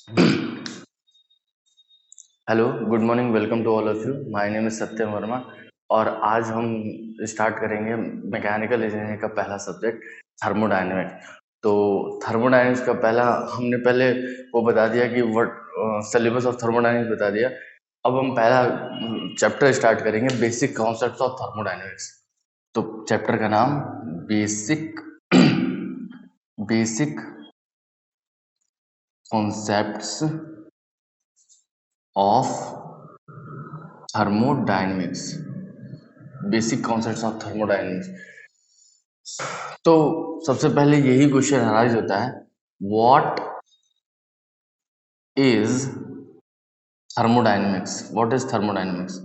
Hello, good morning, welcome to all of you. My name is Satyam Verma और आज हम start करेंगे मैकेनिकल इंजीनियरिंग का पहला सब्जेक्ट थर्मोडायनेमिक्स। तो थर्मोडायनेमिक्स का हमने पहले वो बता दिया कि व्हाट सिलेबस ऑफ थर्मोडायनेमिक्स बता दिया। अब हम पहला चैप्टर स्टार्ट करेंगे, बेसिक कॉन्सेप्ट्स ऑफ थर्मोडायनेमिक्स। तो चैप्टर का नाम basic basic concepts of thermodynamics. Basic concepts of thermodynamics. तो सबसे पहले यही क्वेश्चन अराइज होता है, what is thermodynamics. What is thermodynamics?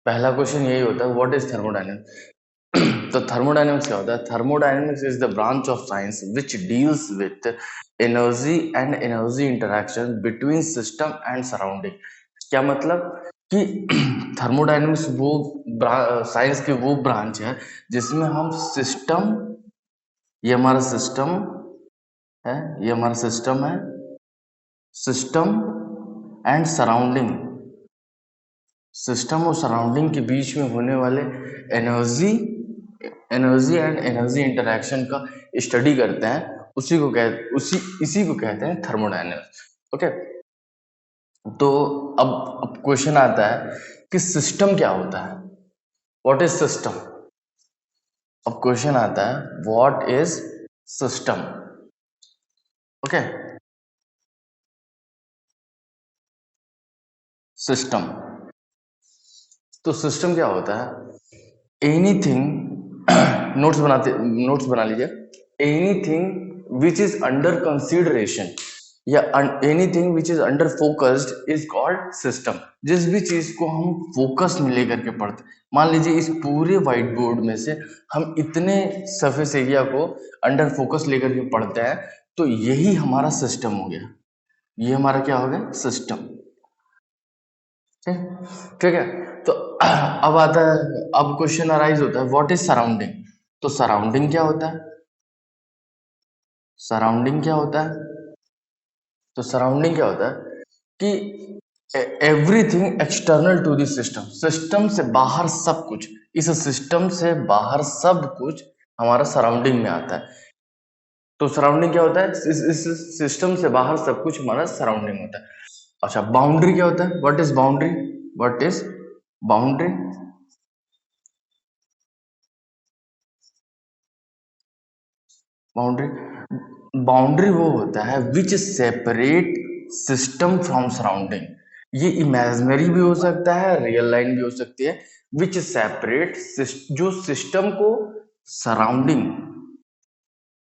पहला क्वेश्चन यही होता है, व्हाट इज थर्मोडायनेमिक्स। तो थर्मोडायनेमिक्स क्या होता है? Thermodynamics is the branch of science which deals with energy and energy interaction between system and surrounding. क्या मतलब कि थर्मोडायनेमिक्स वो साइंस की वो ब्रांच है जिसमें हम सिस्टम, ये हमारा सिस्टम है, ये हमारा सिस्टम है, सिस्टम एंड सराउंडिंग, सिस्टम और सराउंडिंग के बीच में होने वाले energy energy and energy interaction का स्टडी करते हैं। इसी को कहते हैं थर्मोडायनेमिक्स। ओके। तो अब क्वेश्चन आता है कि सिस्टम क्या होता है? What is system? अब क्वेश्चन आता है, what is system? Okay. System, तो सिस्टम क्या होता है? एनीथिंग नोट्स बना लीजिए। Anything which is under consideration या anything which is under focused is called system. जिस भी चीज को हम फोकस में लेकर के पढ़ते, मान लीजिए इस पूरे व्हाइट बोर्ड में से हम इतने सरफेस एरिया को अंडर फोकस लेकर के पढ़ते हैं, तो यही हमारा सिस्टम हो गया। ये हमारा क्या हो गया? सिस्टम। ठीक है। तो अब आता है, अब क्वेश्चन अराइज होता है, व्हाट इज सराउंडिंग? तो सराउंडिंग क्या होता है? सराउंडिंग क्या होता है? तो सराउंडिंग क्या होता है कि everything external to this system, system से बाहर सब कुछ, इस सिस्टम से बाहर सब कुछ हमारा सराउंडिंग में आता है। तो सराउंडिंग क्या होता है? इस सिस्टम से बाहर सब कुछ हमारा सराउंडिंग होता है। अच्छा, बाउंड्री क्या होता है? What is boundary? What is boundary? Boundary boundary वो होता है विच सेपरेट सिस्टम फ्रॉम सराउंडिंग। ये इमेजिनरी भी हो सकता है, रियल लाइन भी हो सकती है। विच सेपरेट, जो सिस्टम को सराउंडिंग,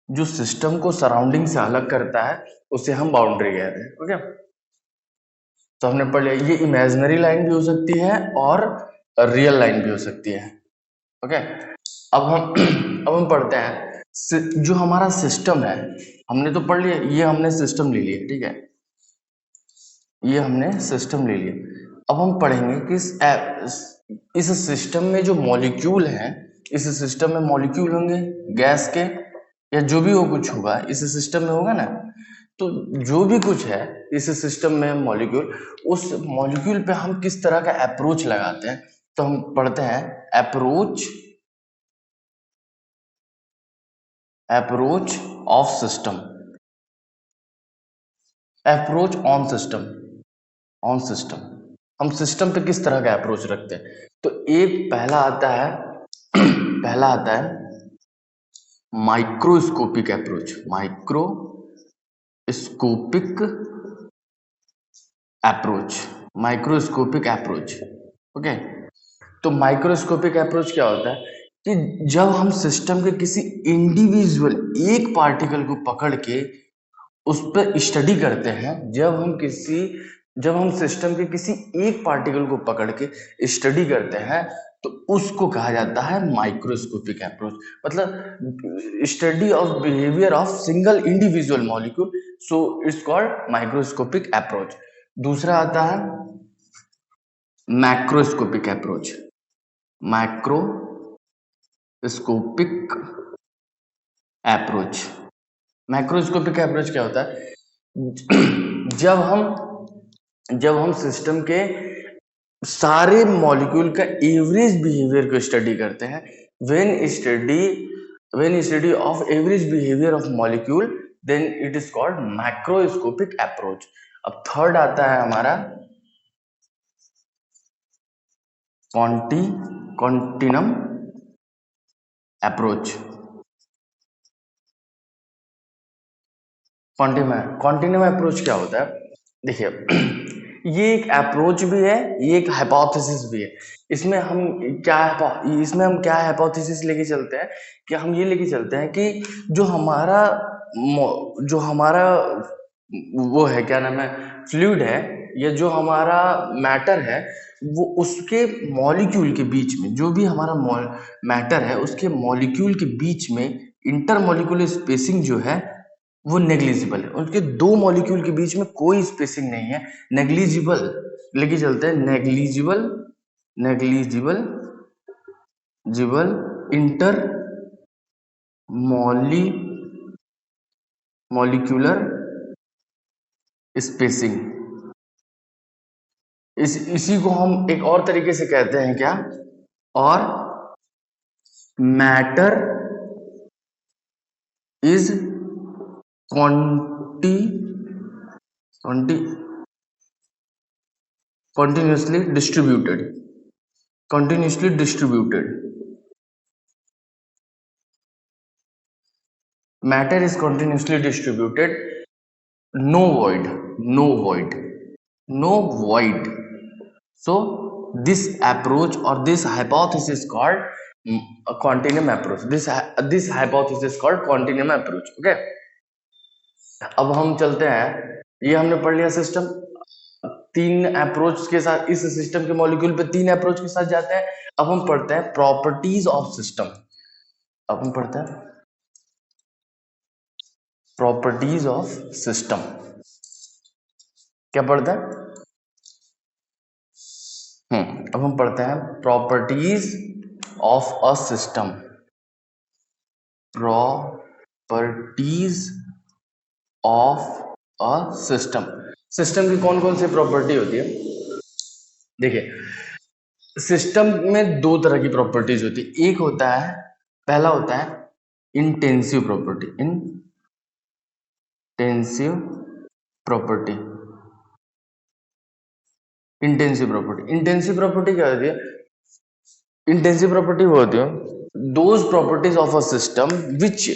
जो सिस्टम को सराउंडिंग से अलग करता है, उसे हम बाउंड्री कहते हैं। ओके। तो हमने पढ़ लिया, ये इमेजिनरी लाइन भी हो सकती है और रियल लाइन भी हो सकती है। ओके। अब हम अब हम पढ़ते हैं, जो हमारा सिस्टम है, हमने तो पढ़ लिया, ये हमने सिस्टम ले लिया, ठीक है, ये हमने सिस्टम ले लिया। अब हम पढ़ेंगे कि इस सिस्टम में जो मॉलिक्यूल हैं, इस सिस्टम में मॉलिक्यूल होंगे गैस के, या जो भी वो कुछ होगा इस सिस्टम में होगा ना। तो जो भी कुछ है इस सिस्टम में मॉलिक्यूल, उस मॉलिक्यूल पे हम किस तरह का अप्रोच लगाते हैं। तो हम पढ़ते हैं approach approach of system, approach on system, on system. हम सिस्टम पे किस तरह का अप्रोच रखते हैं? तो एक पहला आता है पहला आता है microscopic approach, microscopic approach, microscopic approach. Okay. तो माइक्रोस्कोपिक अप्रोच क्या होता है कि जब हम सिस्टम के किसी इंडिविजुअल एक पार्टिकल को पकड़ के उस पर स्टडी करते हैं, जब हम सिस्टम के किसी एक पार्टिकल को पकड़ के स्टडी करते हैं, तो उसको कहा जाता है माइक्रोस्कोपिक अप्रोच। मतलब study of behaviour of single individual molecule, so it's called microscopic approach. दूसरा आता है macroscopic approach, macroscopic approach. Macroscopic approach क्या होता है जब हम सिस्टम के सारे मॉलिक्यूल का एवरेज बिहेवियर को स्टडी करते हैं, when study of average behaviour of molecule, then it is called macroscopic approach. अब थर्ड आता है हमारा कॉन्टिनम अप्रोच। कॉन्टिनम अप्रोच क्या होता है? देखिए, ये एक अप्रोच भी है, ये एक हाइपोथेसिस भी है। इसमें हम क्या हाइपोथेसिस लेके चलते हैं कि हम ये लेके चलते हैं कि जो हमारा वो है, क्या नाम है, फ्लूइड है, या जो हमारा मैटर है, वो उसके मॉलिक्यूल के बीच में, जो भी हमारा मैटर है उसके मॉलिक्यूल के बीच में इंटरमॉलिक्यूलर स्पेसिंग जो है वो नेग्लिजिबल है। उनके दो मॉलिक्यूल के बीच में कोई स्पेसिंग नहीं है, नेग्लिजिबल लेके चलते हैं, नेग्लिजिबल जिबल इंटर मॉलिक्यूलर स्पेसिंग। इसी को हम एक और तरीके से कहते हैं क्या, और matter is क्वांटी continuously distributed matter is continuously distributed, no void no void no void. So this approach or this hypothesis called a continuum approach, this hypothesis called continuum approach. Okay, अब हम चलते हैं, ये हमने पढ़ लिया सिस्टम, तीन approach के साथ, इस सिस्टम के मॉलिक्यूल पे तीन अप्रोच के साथ जाते हैं। अब हम पढ़ते हैं प्रॉपर्टीज ऑफ सिस्टम। अब हम पढ़ते हैं प्रॉपर्टीज ऑफ सिस्टम। क्या पढ़ते हैं? अब हम पढ़ते हैं properties of a system. Properties of a system. System की कौन कौन सी प्रॉपर्टी होती है? देखिए, सिस्टम में दो तरह की प्रॉपर्टीज होती है। एक होता है, पहला होता है इंटेंसिव प्रॉपर्टी। इंटेंसिव प्रॉपर्टी क्या होती है? इंटेंसिव प्रॉपर्टी वो होती है, those properties of a system which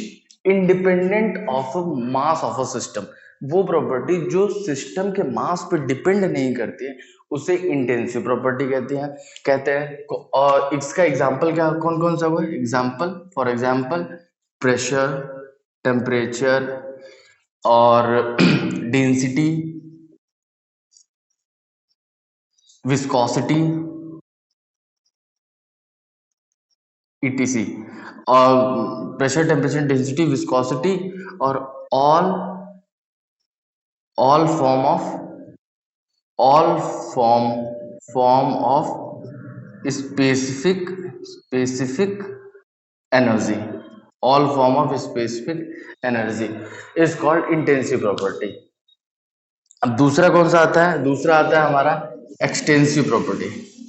independent of mass of a system. वो प्रॉपर्टी जो सिस्टम के मास पे डिपेंड नहीं करती है, उसे इंटेंसिव प्रॉपर्टी कहते हैं। और इसका एग्जांपल क्या, कौन कौन सा हुआ? फॉर एग्जांपल प्रेशर, टेम्परेचर और डेंसिटी, विस्कोसिटी, etc। और प्रेशर, टेम्परेचर, डेंसिटी, विस्कोसिटी और all all form of specific energy, all form of specific energy is called intensive property. अब दूसरा कौन सा आता है? दूसरा आता है हमारा extensive property.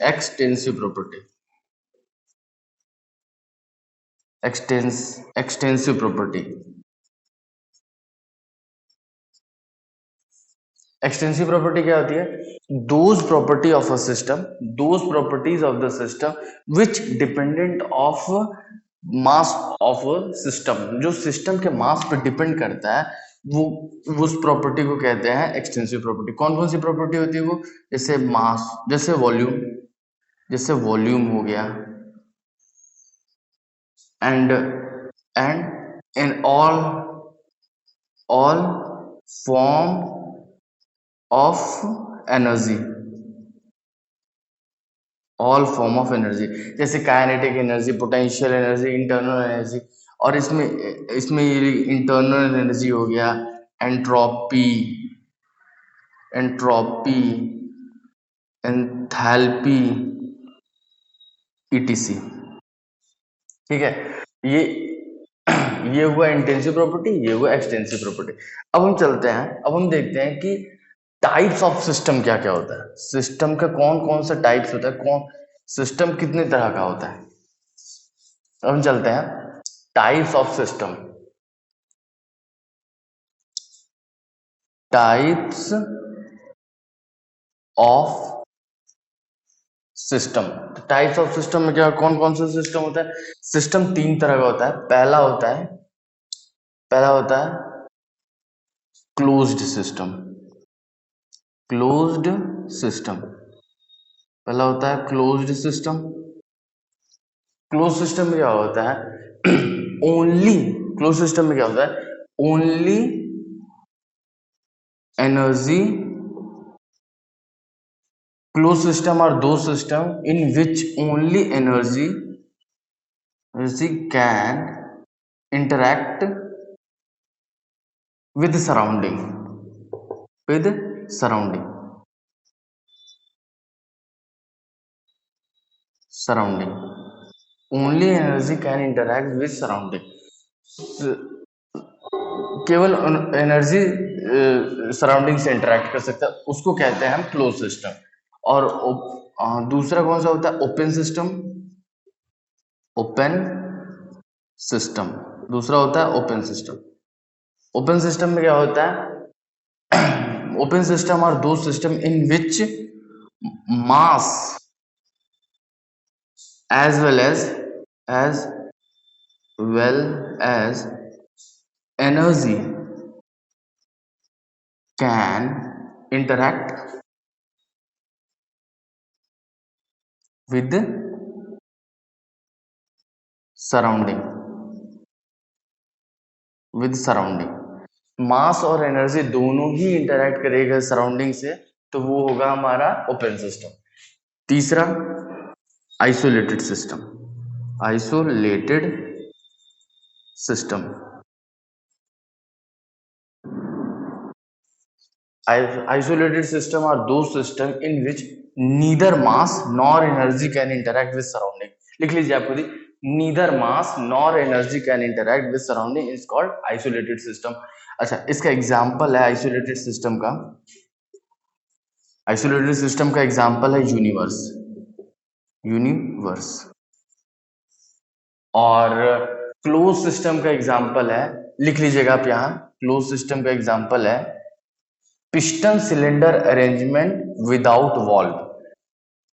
Extensive property extensive property क्या होती है? Those properties of the system which dependent of mass of system, जो सिस्टम के मास पर डिपेंड करता है, वो उस प्रॉपर्टी को कहते हैं एक्सटेंसिव प्रॉपर्टी। कौन कौन सी प्रॉपर्टी होती है वो? जैसे मास, जैसे वॉल्यूम हो गया, and in all form of energy, जैसे kinetic energy, potential energy, internal energy. और इसमें ये इंटरनल एनर्जी हो गया, एंट्रोपी, एंथैल्पी, etc। ठीक है, ये ये हुआ इंटेंसिव प्रॉपर्टी, ये हुआ एक्सटेंसिव प्रॉपर्टी। अब हम चलते हैं, अब हम देखते हैं कि टाइप्स ऑफ सिस्टम क्या क्या होता है, सिस्टम का कौन कौन सा टाइप्स होता है, कौन सिस्टम कितने तरह का होता है। अब हम चलते हैं types of system, types of system. Types of system में क्या कौन कौन सा सिस्टम होता है। सिस्टम तीन तरह का होता है। पहला होता है क्लोज्ड सिस्टम, क्लोज्ड सिस्टम, पहला होता है क्लोज्ड सिस्टम। क्लोज सिस्टम में क्या होता है ओनली, क्लोज सिस्टम में क्या होता है ओनली एनर्जी, क्लोज सिस्टम और दो system in which only energy can interact with surrounding, with surrounding, surrounding, only energy can interact with surrounding। केवल एनर्जी सराउंडिंग से इंटरेक्ट कर सकता है, उसको कहते हैं हम क्लोज सिस्टम। और दूसरा कौन सा होता है ओपन सिस्टम, ओपन सिस्टम, दूसरा होता है ओपन सिस्टम। ओपन सिस्टम में क्या होता है ओपन सिस्टम और दो system in which mass as well as energy can interact with surrounding, with surrounding। मास और एनर्जी दोनों ही इंटरैक्ट करेगा सराउंडिंग से, तो वो होगा हमारा ओपन सिस्टम। तीसरा isolated system, isolated system, isolated system are those system in which neither mass nor energy can interact with surrounding। लिख लीजिए आप खुद ही, neither mass nor energy can interact with surrounding is called isolated system। अच्छा, इसका example है isolated system का, isolated system का example है यूनिवर्स, यूनिवर्स। और क्लोज सिस्टम का एग्जांपल है, लिख लीजिएगा आप यहां, क्लोज सिस्टम का एग्जांपल है piston cylinder arrangement without valve.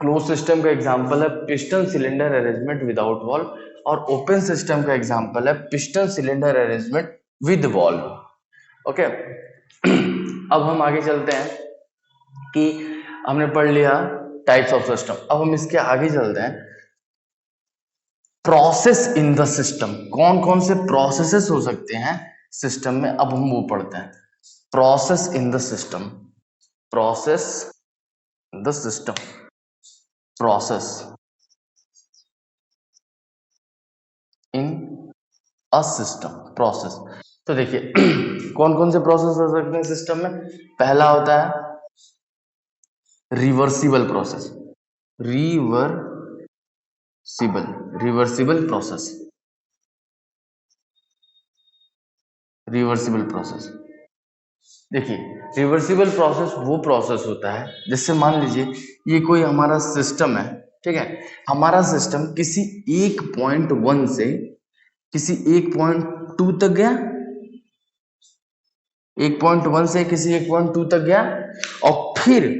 Close system का एग्जांपल है piston cylinder arrangement without valve, और ओपन सिस्टम का एग्जांपल है piston cylinder arrangement with valve. Okay, अब हम आगे चलते हैं कि हमने पढ़ लिया टाइप्स ऑफ सिस्टम। अब हम इसके आगे चलते हैं प्रोसेस इन द सिस्टम, कौन कौन से प्रोसेसेस हो सकते हैं सिस्टम में, अब हम वो पढ़ते हैं। Process in the system, process the system, process in a system, process. तो देखिए कौन कौन से प्रोसेस हो सकते हैं सिस्टम में। पहला होता है reversible process, reversible, reversible process, reversible process. देखिए रिवर्सिबल प्रोसेस वो प्रोसेस होता है जिससे मान लीजिए ये कोई हमारा सिस्टम है, ठीक है, हमारा सिस्टम किसी एक पॉइंट 1 से किसी 1.2 तक गया, 1.1 से किसी 1.2 तक गया, और फिर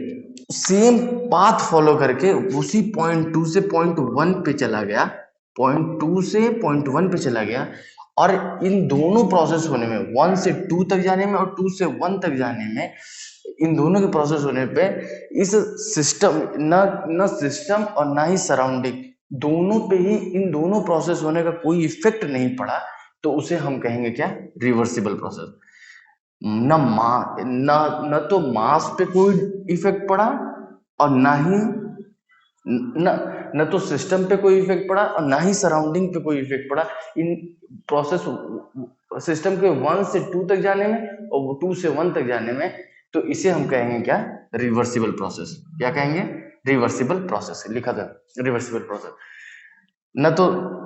सेम पाथ फॉलो करके उसी पॉइंट 2 से पॉइंट 1 पे चला गया, पॉइंट 2 से पॉइंट 1 पे चला गया। और इन दोनों प्रोसेस होने में 1 से 2 तक जाने में और 2 से 1 तक जाने में, इन दोनों के प्रोसेस होने पे इस सिस्टम न सिस्टम और ना ही सराउंडिंग, दोनों पे ही इन दोनों प्रोसेस होने का कोई इफेक्ट नहीं पड़ा, तो उसे हम कहेंगे क्या, रिवर्सिबल प्रोसेस। न तो मास पे कोई इफेक्ट पड़ा और ना ही न तो सिस्टम पे कोई इफेक्ट पड़ा और ना ही सराउंडिंग पे कोई इफेक्ट पड़ा। इन प्रोसेस सिस्टम के 1 से 2 तक जाने में और 2 से 1 तक जाने में, तो इसे हम कहेंगे क्या, रिवर्सिबल प्रोसेस। क्या कहेंगे, रिवर्सिबल प्रोसेस। लिखा था रिवर्सिबल प्रोसेस। ना तो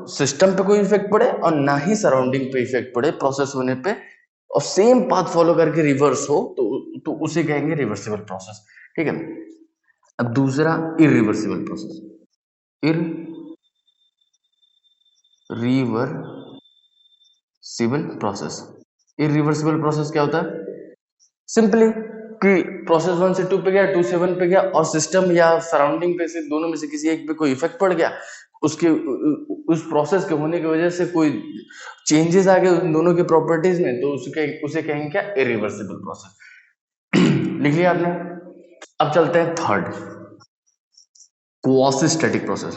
सिस्टम पे कोई इफेक्ट पड़े और ना ही सराउंडिंग पे इफेक्ट पड़े प्रोसेस होने पे, और सेम पाथ फॉलो करके रिवर्स हो, तो उसे कहेंगे रिवर्सिबल प्रोसेस। ठीक है। अब दूसरा irreversible process. Irreversible process. Irreversible process क्या होता है? सिंपली कि प्रोसेस 1 से 2 पे गया, 2 से 1 पे गया, और सिस्टम या सराउंडिंग पे से दोनों में से किसी एक पे कोई इफेक्ट पड़ गया, उसके उस प्रोसेस के होने की वजह से कोई चेंजेस आ गए उन दोनों की प्रॉपर्टीज में, तो उसे कहेंगे क्या? Irreversible process. लिख लिया आपने? अब चलते हैं third, quasi static process.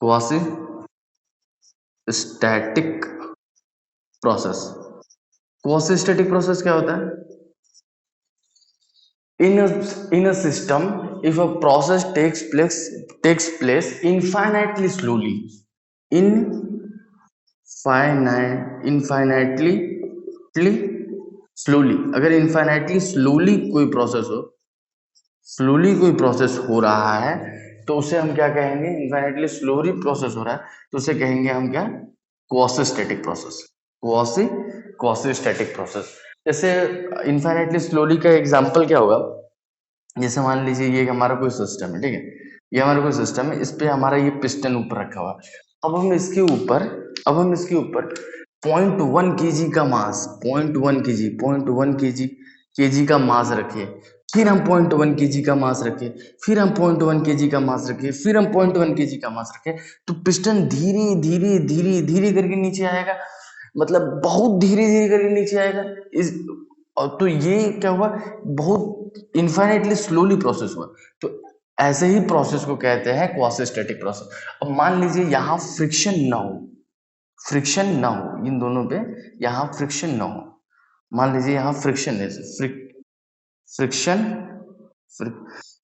Quasi static process. Quasi static process क्या होता है? In a system, if a process takes place infinitely slowly, infinitely slowly, अगर infinitely slowly कोई प्रोसेस हो रहा है, तो उसे हम क्या कहेंगे? इन्फाइनाइटली स्लोली प्रोसेस हो रहा है, तो उसे कहेंगे हम क्या? Quasi static process. Quasi static process. जैसे इन्फाइनाइटली स्लोली का एग्जांपल क्या होगा? जैसे मान लीजिए ये हमारा कोई सिस्टम है, ठीक है, ये हमारा कोई सिस्टम है, इस पे हमारा ये पिस्टन ऊपर रखा हुआ है। अब हम इसके ऊपर 0.1 kg का मास, 0.1 kg का मास रखे, फिर हम 0.1 kg का मास रखे, फिर हम 0.1 kg का मास रखे, फिर हम 0.1 kg का मास रखे, तो पिस्टन धीरे धीरे धीरे धीरे करके नीचे आएगा, मतलब बहुत धीरे धीरे करके नीचे आएगा। इस और तो ये क्या हुआ? बहुत इन्फाइनाइटली स्लोली प्रोसेस हुआ। तो ऐसे ही प्रोसेस को कहते हैं क्वासी स्टैटिक प्रोसेस। अब मान लीजिए यहाँ फ्रिक्शन ना हो इन दोनों पे, यहाँ फ्रिक्शन ना हो, मान लीजिए यहाँ फ्रिक्शन है, फ्रिक्शन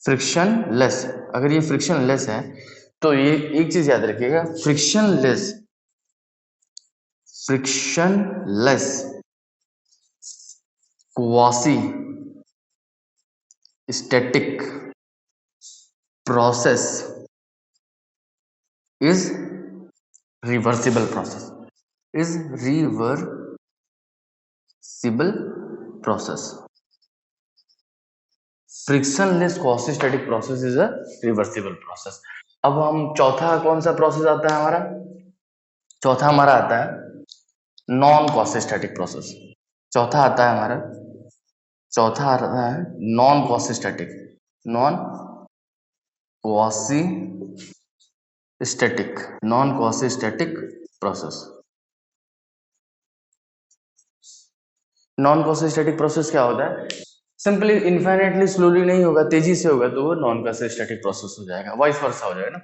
फ्रिक्शन लेस, अगर ये फ्रिक्शन लेस है, तो ये एक चीज याद रखिएगा, friction less quasi static process is reversible process, is reversible process. Frictionless quasi static process is a reversible process. अब हम चौथा कौन सा प्रोसेस आता है हमारा? चौथा हमारा आता है नॉन क्वासी स्टैटिक प्रोसेस। चौथा आता है हमारा चौथा आता है non quasi static, non quasi static, non quasi static process. Non quasi static process क्या होता है? सिंपली इन्फाइनेटली स्लोली नहीं होगा, तेजी से होगा, तो वो नॉन क्वासी स्टैटिक प्रोसेस हो जाएगा, वाइस वर्सा हो जाएगा ना।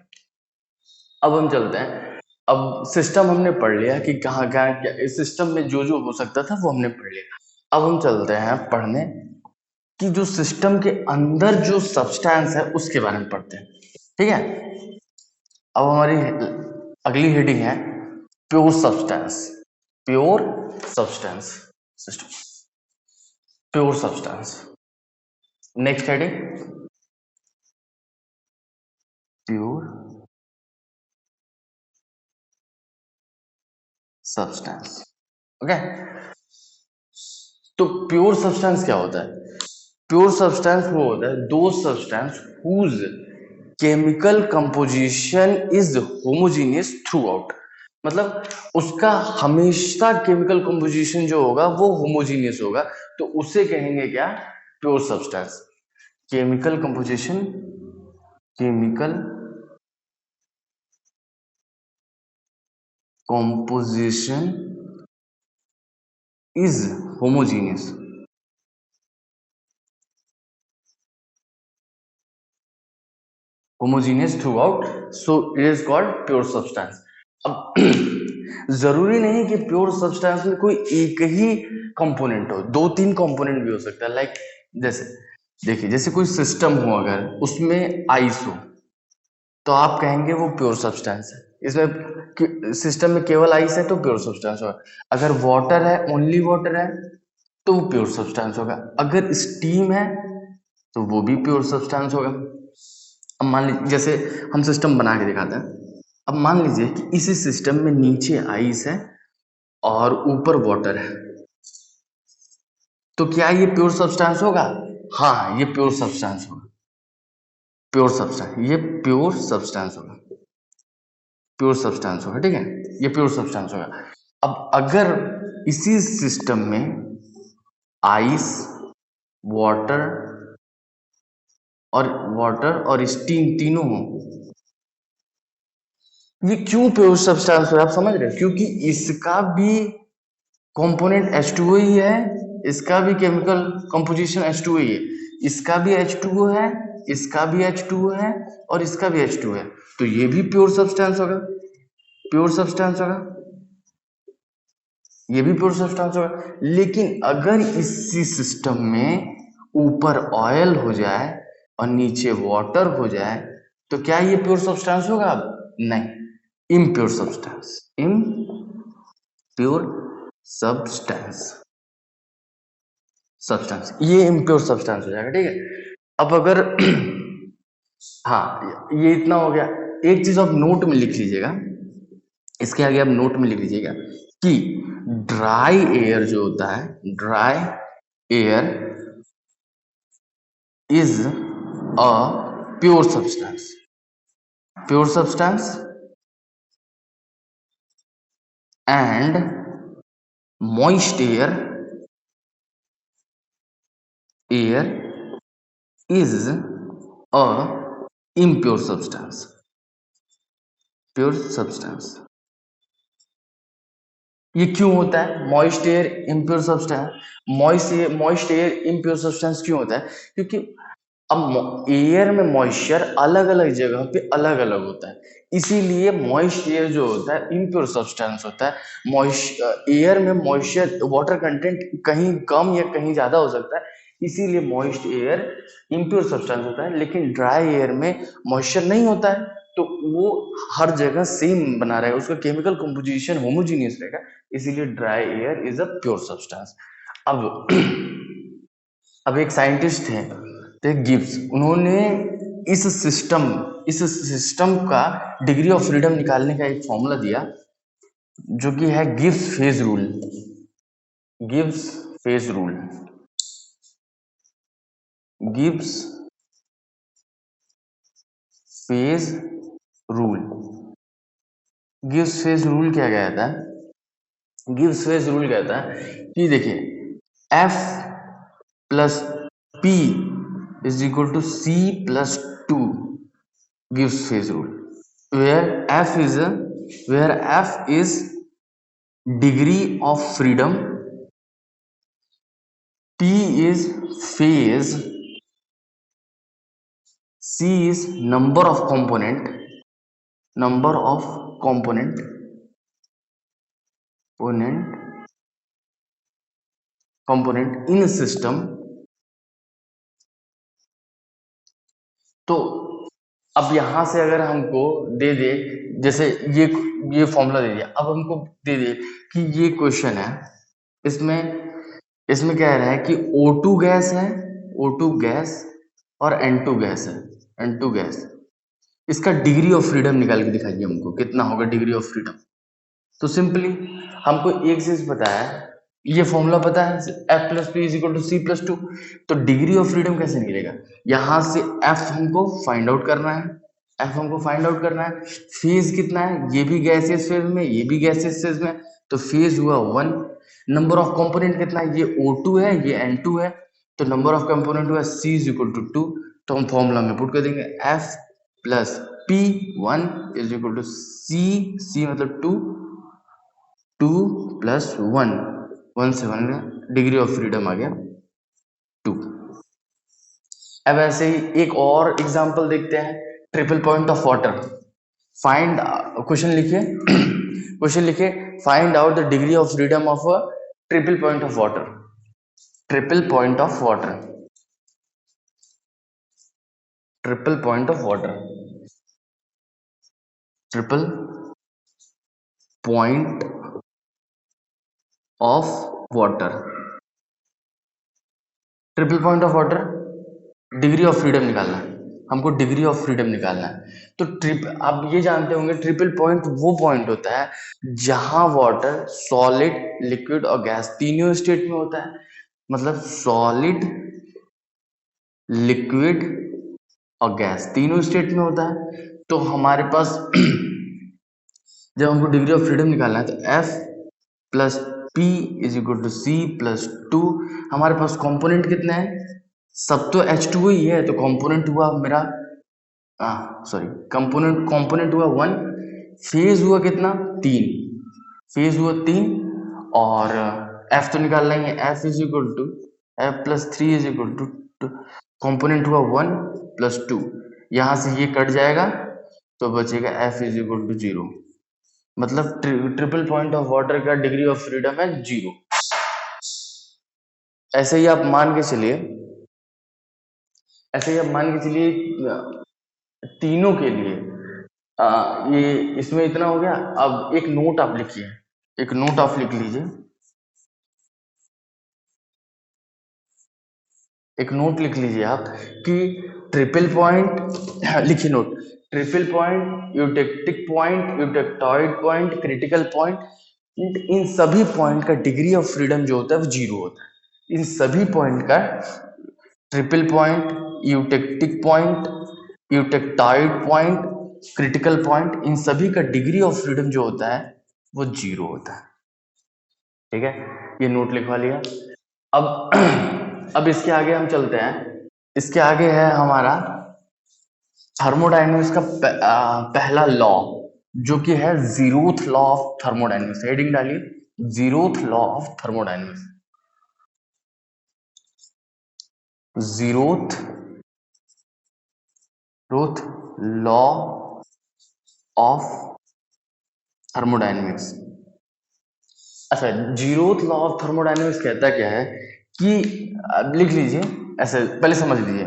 अब हम चलते हैं, अब सिस्टम हमने पढ़ लिया कि कहाँ कहाँ क्या इस सिस्टम में जो जो हो सकता था वो हमने पढ़ लिया। अब हम चलते हैं पढ़ने कि जो सिस्टम के अंदर जो सब्सटेंस है उसके बारे में पढ़ते हैं। ठीक है। अब हमारी अगली हेडिंग है pure substance. Pure substance system, pure substance. Next heading pure substance. Okay. तो प्योर सब्सटेंस क्या होता है? प्योर सब्सटेंस वो होता है दो substance whose chemical composition is homogeneous throughout, मतलब उसका हमेशा केमिकल कंपोजिशन जो होगा वो होमोजीनियस होगा, तो उसे कहेंगे क्या? Pure substance. Chemical composition, chemical composition is homogeneous, homogeneous throughout, so it is called pure substance. अब जरूरी नहीं कि प्योर सब्सटेंस में कोई एक ही कंपोनेंट हो, दो तीन कंपोनेंट भी हो सकता है। लाइक जैसे देखिए, जैसे कोई सिस्टम हो, अगर उसमें आइस हो, तो आप कहेंगे वो प्योर सब्सटेंस है। इसमें सिस्टम में केवल आइस है तो प्योर सब्सटेंस होगा। अगर वाटर है, ओनली वाटर है, तो वो प्योर सब्सटेंस होगा। अगर स्टीम है तो वो भी प्योर सब्सटेंस होगा। अब मान लीजिए जैसे हम सिस्टम बना के दिखाते हैं, अब मान लीजिए कि इसी सिस्टम में नीचे आइस है और ऊपर वाटर है, तो क्या ये प्योर सब्सटेंस होगा? हाँ, ये प्योर सब्सटेंस होगा। प्योर सब्सटेंस, ये प्योर सब्सटेंस होगा। प्योर सब्सटेंस होगा, ठीक है, ये प्योर सब्सटेंस होगा। अब अगर इसी सिस्टम में आइस, वाटर और स्टीम तीनों हो, ये क्यों प्योर सब्सटेंस है आप समझ रहे हो? क्योंकि इसका भी कंपोनेंट H2O ही है, इसका भी केमिकल कंपोजिशन H2O ही है, इसका भी H2O है, इसका भी H2O है और इसका भी H2O है, तो ये भी प्योर सब्सटेंस होगा। प्योर सब्सटेंस होगा, ये भी प्योर सब्सटेंस होगा। लेकिन अगर इसी सिस्टम में ऊपर ऑयल हो जाए और नीचे वाटर हो जाए, तो क्या ये प्योर सब्सटेंस होगा? अब नहीं, impure substance, impure substance, substance, ये इम्प्योर सब्सटेंस हो जाएगा, ठीक है। अब अगर हाँ, ये इतना हो गया। एक चीज आप नोट में लिख लीजिएगा, इसके आगे आप नोट में लिख लीजिएगा कि ड्राई एयर जो होता है, dry air is a pure substance, pure substance and moist air is a impure substance, pure substance। ये क्यों होता है moist air impure substance? Moist air impure substance क्यों होता है? क्योंकि अब एयर में मॉइस्चर अलग अलग जगह पे अलग अलग होता है, इसीलिए मॉइस्ट एयर जो होता है इम्प्योर सब्सटेंस होता है। मॉइस्ट एयर में मॉइस्चर वाटर कंटेंट कहीं कम या कहीं ज्यादा हो सकता है, इसीलिए मॉइस्ट एयर इम्प्योर सब्सटेंस होता है। लेकिन ड्राई एयर में मॉइस्चर नहीं होता है, तो वो हर जगह सेम बना रहेगा, उसका केमिकल कंपोजिशन होमोजीनियस रहेगा, इसीलिए dry air is a pure substance. अब अब एक साइंटिस्ट हैं, थे गिब्स, उन्होंने इस सिस्टम का डिग्री ऑफ फ्रीडम निकालने का एक फॉर्मूला दिया, जो कि है Gibbs phase rule. Gibbs phase rule, Gibbs phase rule. Gibbs phase rule क्या कहता है? गिब्स फेज रूल कहता है कि देखिए F plus P is equal to C plus 2, Gibbs phase rule, where F is degree of freedom, P is phase, C is number of component in a system। तो अब यहां से अगर हमको दे दे, जैसे ये फॉर्मूला दे दिया, अब हमको दे दे कि ये क्वेश्चन है, इसमें इसमें क्या रहा है कि O2 गैस है, O2 गैस और N2 गैस है, N2 गैस, इसका डिग्री ऑफ फ्रीडम निकाल के दिखाइए हमको, कितना होगा डिग्री ऑफ फ्रीडम। तो सिंपली हमको एक चीज पता है, ये फॉर्मूला पता है, F plus P is equal to C plus two. तो डिग्री ऑफ फ्रीडम कैसे निकलेगा? यहां से F हमको फाइंड आउट करना है, F हमको फाइंड आउट करना है। फेज कितना है? ये भी गैसियस फेज में, ये भी गैसियस फेज में, तो फेज हुआ 1। नंबर ऑफ कंपोनेंट कितना है? ये O2 है, ये N2 है, तो नंबर ऑफ कंपोनेंट हुआ C इज इक्वल टू 2। तो हम फॉर्मूला में पुट कर देंगे F plus P 1 is equal to C मतलब 2, 2 प्लस 1, 1 से 1 डिग्री ऑफ फ्रीडम आ गया 2। अब ऐसे ही एक और एग्जांपल देखते हैं, triple point of water. Find, question लिखिए क्वेश्चन लिखिए, find out the degree of freedom of a triple point of water. Triple point of water, triple point of water, triple point of water, triple point of water, degree of freedom निकालना है। हमको degree of freedom निकालना है। तो आप ये जानते होंगे ट्रिपल पॉइंट वो पॉइंट होता है जहां वाटर सॉलिड, लिक्विड और गैस तीनों स्टेट में होता है। मतलब सॉलिड, लिक्विड और गैस तीनों स्टेट में होता है। तो हमारे पास जब हमको डिग्री ऑफ फ्रीडम निकालना है तो F plus P is equal to C plus 2। हमारे पास कंपोनेंट कितने हैं? सब तो H2O ही है, तो कंपोनेंट हुआ मेरा सॉरी कंपोनेंट हुआ 1, फेज हुआ कितना? 3, फेज हुआ 3। और F तो निकाल लेंगे, F is equal to F plus 3 is equal to component हुआ 1 प्लस 2, यहाँ से ये कट जाएगा तो बचेगा F इज इक्वल टू 0। मतलब ट्रिपल पॉइंट ऑफ वाटर का डिग्री ऑफ फ्रीडम है 0। ऐसे ही आप मान के चलिए, ऐसे ही आप मान के चलिए तीनों के लिए ये इसमें इतना हो गया। अब एक नोट आप लिखिए, एक नोट आप लिख लीजिए, एक नोट लिख लीजिए आप कि ट्रिपल पॉइंट लिखिए note, triple point, eutectic point, eutectoid point, critical point, इन सभी पॉइंट का डिग्री ऑफ फ्रीडम जो होता है वो 0 होता है। इन सभी पॉइंट का triple point, eutectic point, eutectoid point, critical point, इन सभी का डिग्री ऑफ फ्रीडम जो होता है वो 0 होता है। ठीक है, ये नोट लिखवा लिया। अब अब इसके आगे हम चलते हैं। इसके आगे है हमारा थर्मोडायनेमिक्स का पहला लॉ, जो कि है zeroth law of thermodynamics. Heading डालिए, zeroth law of thermodynamics. Zeroth law of thermodynamics. अच्छा, जीरोथ लॉ ऑफ थर्मोडायनेमिक्स कहता क्या है कि लिख लीजिए, ऐसे पहले समझ लीजिए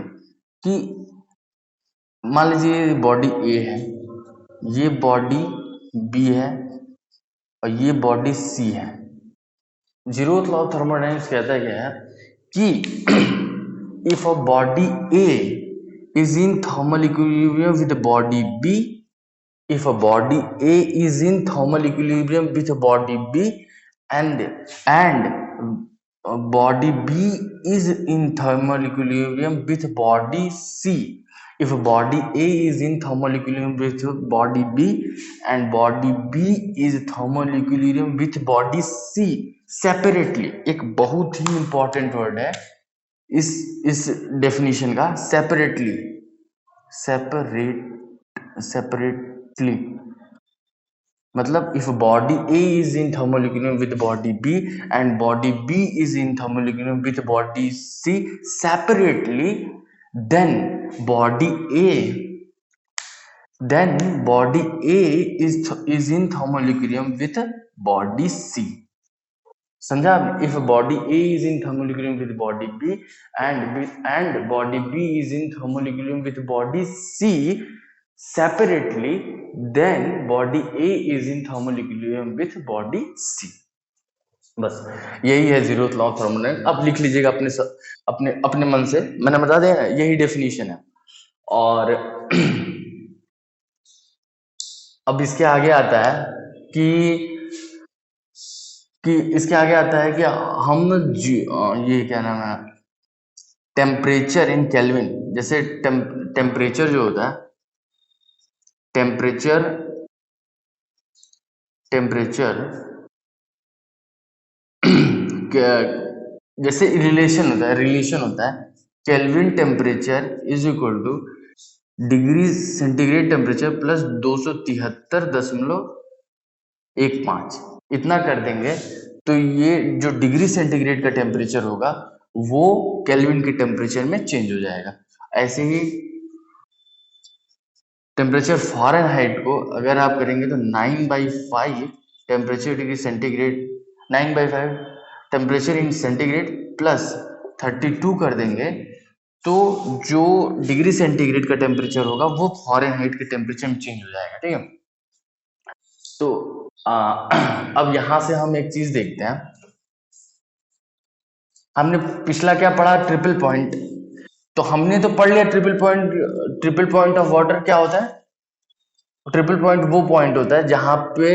कि मान लीजिए बॉडी ए है, ये बॉडी बी है और ये बॉडी सी है। जीरोथ लॉ ऑफ थर्मोडायनेमिक्स कहता है क्या है कि if a body A is in thermal equilibrium with body B, if a body A is in thermal equilibrium with body B and body B is in thermal equilibrium with body C, if body A is in thermal equilibrium with body B and body B is thermal equilibrium with body C separately, एक बहुत ही important word है इस definition का, separately, separately मतलब if body A is in thermal equilibrium with body B and body B is in thermal equilibrium with body C separately, then body A is in thermal equilibrium with body C. समझा? If body A is in thermal equilibrium with body B and body B is in thermal equilibrium with body C separately, then body A is in thermal equilibrium with body सी। बस यही है zeroth law of thermodynamics. अब लिख लीजिएगा अपने अपने मन से, मैंने बता दिया यही डेफिनेशन है। और अब इसके आगे आता है कि इसके आगे आता है कि हम ये क्या नाम है, टेम्परेचर इन केल्विन, जैसे टेम्परेचर जो होता है, टेम्परेचर जैसे रिलेशन होता है kelvin temperature is equal two degree centigrade temperature plus 273.15, इतना कर देंगे तो ये जो डिग्री सेंटीग्रेड का टेम्परेचर होगा वो केल्विन के टेम्परेचर में चेंज हो जाएगा। ऐसे ही टेम्परेचर फ़ारेनहाइट को अगर आप करेंगे तो 9/5 temperature degree centigrade, 9/5 temperature in centigrade plus 32 कर देंगे तो जो डिग्री सेंटीग्रेड का टेम्परेचर होगा वो फ़ारेनहाइट के टेम्परेचर में चेंज हो जाएगा। ठीक है, तो अब यहां से हम एक चीज देखते हैं, हमने पिछला क्या पढ़ा, ट्रिपल पॉइंट। तो हमने तो पढ़ लिया ट्रिपल पॉइंट ऑफ वाटर क्या होता है। ट्रिपल पॉइंट वो पॉइंट होता है जहां पे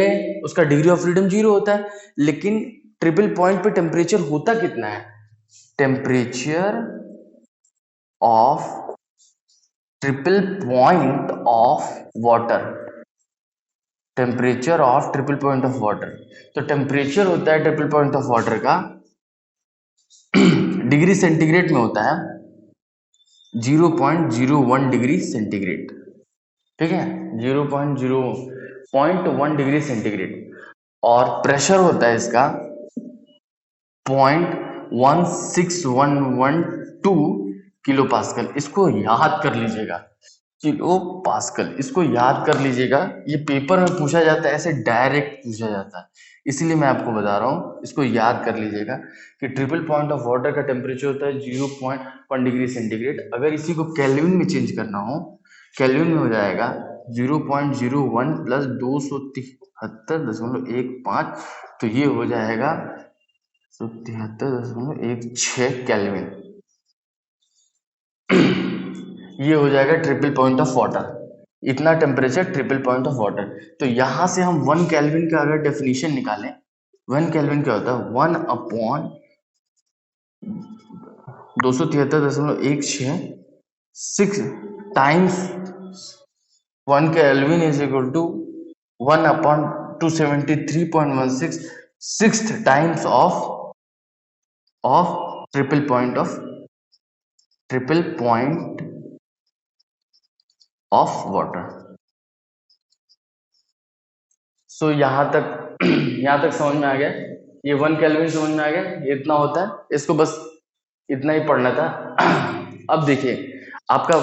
उसका डिग्री ऑफ फ्रीडम 0 होता है, लेकिन ट्रिपल पॉइंट पे टेम्परेचर होता कितना है। Temperature of triple point of water, temperature of triple point of water. तो टेम्परेचर होता है ट्रिपल पॉइंट ऑफ वाटर का डिग्री सेंटीग्रेड में होता है 0.01 डिग्री सेंटीग्रेड, ठीक है, 0.1 डिग्री सेंटीग्रेड। और प्रेशर होता है इसका 0.16112 किलो पास्कल। इसको याद कर लीजिएगा, किलो पास्कल, इसको याद कर लीजिएगा। ये पेपर में पूछा जाता है, ऐसे डायरेक्ट पूछा जाता है, इसीलिए मैं आपको बता रहा हूँ, इसको याद कर लीजिएगा कि ट्रिपल पॉइंट ऑफ वाटर का टेम्परेचर होता है 0.1 डिग्री सेंटीग्रेड। अगर इसी को केल्विन में चेंज करना हो, केल्विन में हो जाएगा 0.01 प्लस 273.15, तो ये हो जाएगा 73.16 केल्विन। ये हो जाएगा ट्रिपल पॉइंट ऑफ वाटर, इतना temperature triple point of water. तो यहां से हम 1 केल्विन का अगर डेफिनेशन निकालें, 1 केल्विन क्या होता है, 1/273.16 times 1 kelvin is equal to 1/273.16 sixth times of triple point of water. So यहां तक समझ में आ गया, ये 1 केल्विन समझ में आ गया, ये इतना होता है, इसको बस इतना ही पढ़ना था। अब देखिए, आपका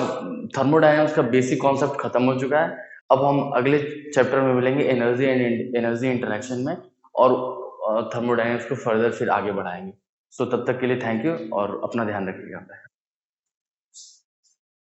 थर्मोडायनामिक्स का बेसिक कॉन्सेप्ट खत्म हो चुका है। अब हम अगले चैप्टर में मिलेंगे एनर्जी एंड एनर्जी इंटरेक्शन में, और थर्मोडायनामिक्स को फर्दर फिर आगे बढ़ाएंगे। सो तब तक के लिए थैंक यू और अपना ध्यान रखिएगा।